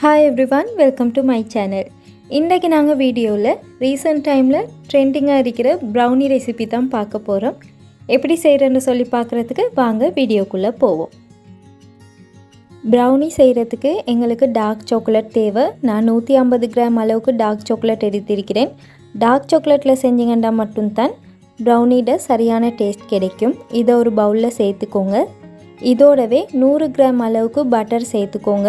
Hi everyone, welcome to my channel. இன்றைக்கு நாங்கள் வீடியோவில் ரீசெண்ட் டைமில் ட்ரெண்டிங்காக இருக்கிற ப்ரௌனி ரெசிபி தான் பார்க்க போகிறோம். எப்படி செய்கிறேன்னு சொல்லி பார்க்குறதுக்கு வாங்க வீடியோக்குள்ளே போவோம். ப்ரௌனி செய்கிறதுக்கு எங்களுக்கு டார்க் சாக்லேட் தேவை. நான் 150 கிராம் அளவுக்கு டார்க் சாக்லேட் எடுத்திருக்கிறேன். டார்க் சாக்லேட்டில் செஞ்சிங்கன்னா மட்டும்தான் ப்ரௌனியோட சரியான டேஸ்ட் கிடைக்கும். இதை ஒரு பவுலில் சேர்த்துக்கோங்க. இதோடவே 100 கிராம் அளவுக்கு பட்டர் சேர்த்துக்கோங்க.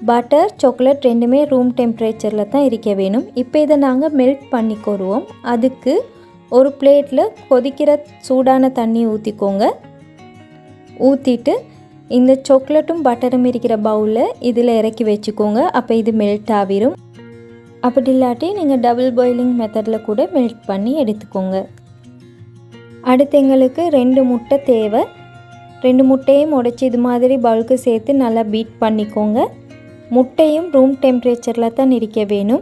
பட்டர் சாக்லேட் ரெண்டுமே ரூம் டெம்பரேச்சரில் தான் இருக்க வேணும். இப்போ இதை நாங்கள் மெல்ட் பண்ணிக்கொருவோம். அதுக்கு ஒரு பிளேட்டில் கொதிக்கிற சூடான தண்ணி ஊற்றிக்கோங்க. ஊற்றிட்டு இந்த சாக்லேட்டும் பட்டரும் இருக்கிற பவுலில் இதில் இறக்கி வச்சுக்கோங்க. அப்போ இது மெல்ட் ஆகிரும். அப்படி இல்லாட்டி நீங்கள் டபுள் பாயிலிங் மெத்தடில் கூட மெல்ட் பண்ணி எடுத்துக்கோங்க. அடுத்து எங்களுக்கு 2 முட்டை தேவை. 2 முட்டையும் உடைச்சி இது மாதிரி பவுலுக்கு சேர்த்து நல்லா பீட் பண்ணிக்கோங்க. முட்டையும் ரூம் டெம்பரேச்சரில் தான் இருக்க வேணும்.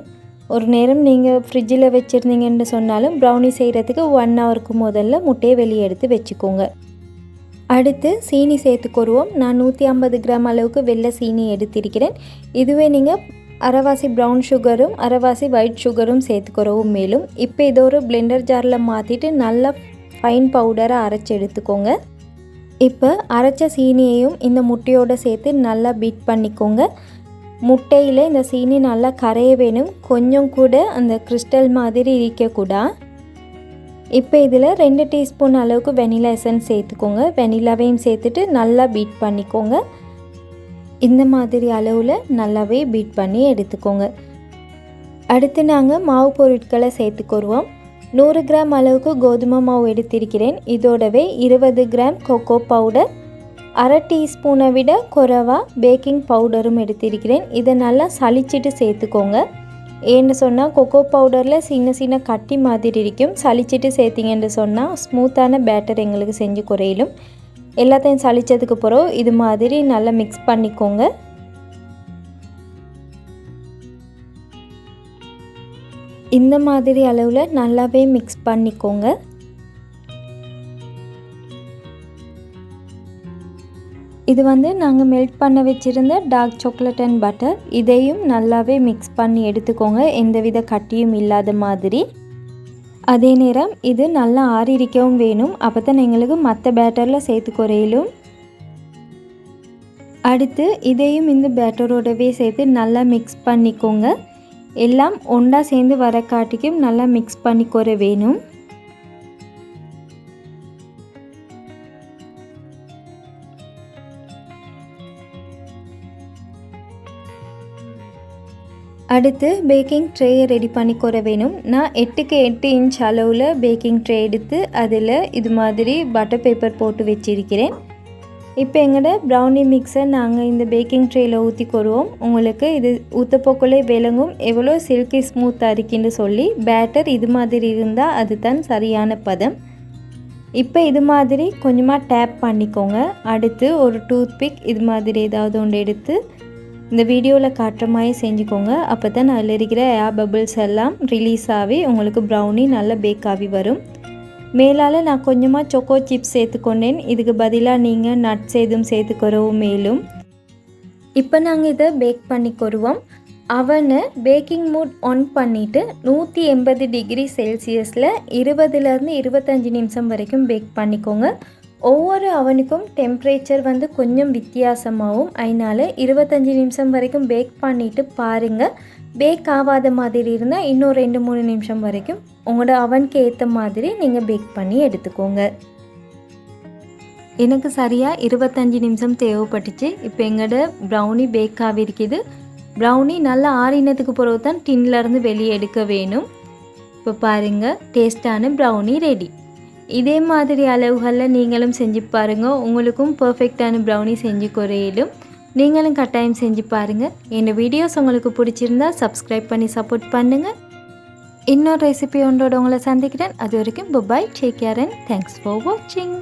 ஒரு நேரம் நீங்கள் ஃப்ரிட்ஜில் வச்சுருந்தீங்கன்னு சொன்னாலும் ப்ரௌனி செய்கிறதுக்கு 1 ஹவருக்கு முதல்ல முட்டையை வெளியே எடுத்து வச்சுக்கோங்க. அடுத்து சீனி சேர்த்துக்கொருவோம். நான் 150 கிராம் அளவுக்கு வெள்ளை சீனி எடுத்திருக்கிறேன். இதுவே நீங்கள் அரைவாசி ப்ரௌன் சுகரும் அரைவாசி ஒயிட் சுகரும் சேர்த்துக்கிறவும் மேலும். இப்போ இதை ஒரு பிளெண்டர் ஜாரில் மாற்றிட்டு நல்லா ஃபைன் பவுடரை அரைச்சி எடுத்துக்கோங்க. இப்போ அரைச்ச சீனியையும் இந்த முட்டையோடு சேர்த்து நல்லா பீட் பண்ணிக்கோங்க. முட்டையில் இந்த சீனி நல்லா கரைய வேணும். கொஞ்சம் கூட அந்த கிறிஸ்டல் மாதிரி இருக்கக்கூடாது. இப்போ இதில் 2 டீஸ்பூன் அளவுக்கு வெனிலா எசன்ஸ் சேர்த்துக்கோங்க. வெனிலாவையும் சேர்த்துட்டு நல்லா பீட் பண்ணிக்கோங்க. இந்த மாதிரி அளவில் நல்லாவே பீட் பண்ணி எடுத்துக்கோங்க. அடுத்து நாங்கள் மாவு பொருட்களை சேர்த்துக்கொருவோம். 100 கிராம் அளவுக்கு கோதுமை மாவு எடுத்திருக்கிறேன். இதோடவே 20 கிராம் கொக்கோ பவுடர், அரை டீஸ்பூனை விட குறைவா பேக்கிங் பவுடரும் எடுத்திருக்கிறேன். இதை நல்லா சளிச்சிட்டு சேர்த்துக்கோங்க. ஏன்னு சொன்னால் கொக்கோ பவுடரில் சின்ன சின்ன கட்டி மாதிரி இருக்கும். சளிச்சிட்டு சேர்த்திங்கன்னு சொன்னால் ஸ்மூத்தான பேட்டர் எங்களுக்கு செஞ்சு குறையிலும். எல்லாத்தையும் சளிச்சதுக்கு பிறகு இது மாதிரி நல்லா மிக்ஸ் பண்ணிக்கோங்க. இந்த மாதிரி அளவில் நல்லாவே மிக்ஸ் பண்ணிக்கோங்க. இது நாங்கள் மெல்ட் பண்ண வச்சுருந்த டார்க் சாக்லேட் அண்ட் பட்டர், இதையும் நல்லாவே மிக்ஸ் பண்ணி எடுத்துக்கோங்க, எந்தவித கட்டியும் இல்லாத மாதிரி. அதே நேரம் இது நல்லா ஆறிரிக்கவும் வேணும். அப்போ தான் எங்களுக்கு மற்ற பேட்டரில் சேர்த்து குறையிலும். அடுத்து இதையும் இந்த பேட்டரோடவே சேர்த்து நல்லா மிக்ஸ் பண்ணிக்கோங்க. எல்லாம் ஒன்றா சேர்ந்து வர காட்டிக்கும் நல்லா மிக்ஸ் பண்ணி குறை வேணும். அடுத்து பேக்கிங் ட்ரேயை ரெடி பண்ணி கொற வேணும். நான் 8க்கு 8 இன்ச் அளவில் பேக்கிங் ட்ரே எடுத்து அதில் இது மாதிரி பட்டர் பேப்பர் போட்டு வச்சிருக்கிறேன். இப்போ எங்களோட ப்ரௌனி மிக்ஸை நாங்கள் இந்த பேக்கிங் ட்ரேயில் ஊற்றி கொருவோம். உங்களுக்கு இது ஊற்றப்போக்குள்ளே விளங்கும் எவ்வளோ சில்கி ஸ்மூத்தாக இருக்குன்னு சொல்லி. பேட்டர் இது மாதிரி இருந்தால் அதுதான் சரியான பதம். இப்போ இது மாதிரி கொஞ்சமாக டேப் பண்ணிக்கோங்க. அடுத்து ஒரு டூத்பிக் இது மாதிரி ஏதாவது ஒன்று எடுத்து இந்த வீடியோவில் காட்டுற மாதிரி செஞ்சுக்கோங்க. அப்போ தான் அதில் இருக்கிற ஏர் பபிள்ஸ் எல்லாம் ரிலீஸ் ஆகி உங்களுக்கு ப்ரௌனி நல்லா பேக் ஆகி வரும். மேலால் நான் கொஞ்சமாக சொக்கோ சிப்ஸ் சேர்த்துக்கொண்டேன். இதுக்கு பதிலாக நீங்கள் நட்ஸ் எதுவும் சேர்த்துக்கிறோம் மேலும். இப்போ நாங்கள் இதை பேக் பண்ணிக்கொருவோம். அவனை பேக்கிங் மூட் ஆன் பண்ணிவிட்டு 180 டிகிரி செல்சியஸில் 20லேருந்து 25 நிமிஷம் வரைக்கும் பேக் பண்ணிக்கோங்க. ஒவ்வொரு அவனுக்கும் டெம்பரேச்சர் கொஞ்சம் வித்தியாசமாகவும், அதனால் 25 நிமிஷம் வரைக்கும் பேக் பண்ணிவிட்டு பாருங்கள். பேக் ஆகாத மாதிரி இருந்தால் இன்னும் 2-3 நிமிஷம் வரைக்கும் உங்களோட அவனுக்கு ஏற்ற மாதிரி நீங்கள் பேக் பண்ணி எடுத்துக்கோங்க. எனக்கு சரியாக 25 நிமிஷம் தேவைப்பட்டுச்சு. இப்போ எங்களோட ப்ரௌனி பேக் ஆகிருக்குது. ப்ரௌனி நல்லா ஆறினதுக்கு பிறகு தான் டின்லேருந்து வெளியே எடுக்க வேணும். இப்போ பாருங்கள், டேஸ்டான ப்ரௌனி ரெடி. இதே மாதிரி அளவுகளில் நீங்களும் செஞ்சு பாருங்கள். உங்களுக்கும் பர்ஃபெக்டான ப்ரௌனி செஞ்சு குறையிலும். நீங்களும் கட்டாயம் செஞ்சு பாருங்கள். இந்த வீடியோஸ் உங்களுக்கு பிடிச்சிருந்தா சப்ஸ்கிரைப் பண்ணி சப்போர்ட் பண்ணுங்கள். இன்னொரு ரெசிபி ஒன்றோட உங்களை சந்திக்கிறேன். அது வரைக்கும் bye, take care and thanks for வாட்சிங்.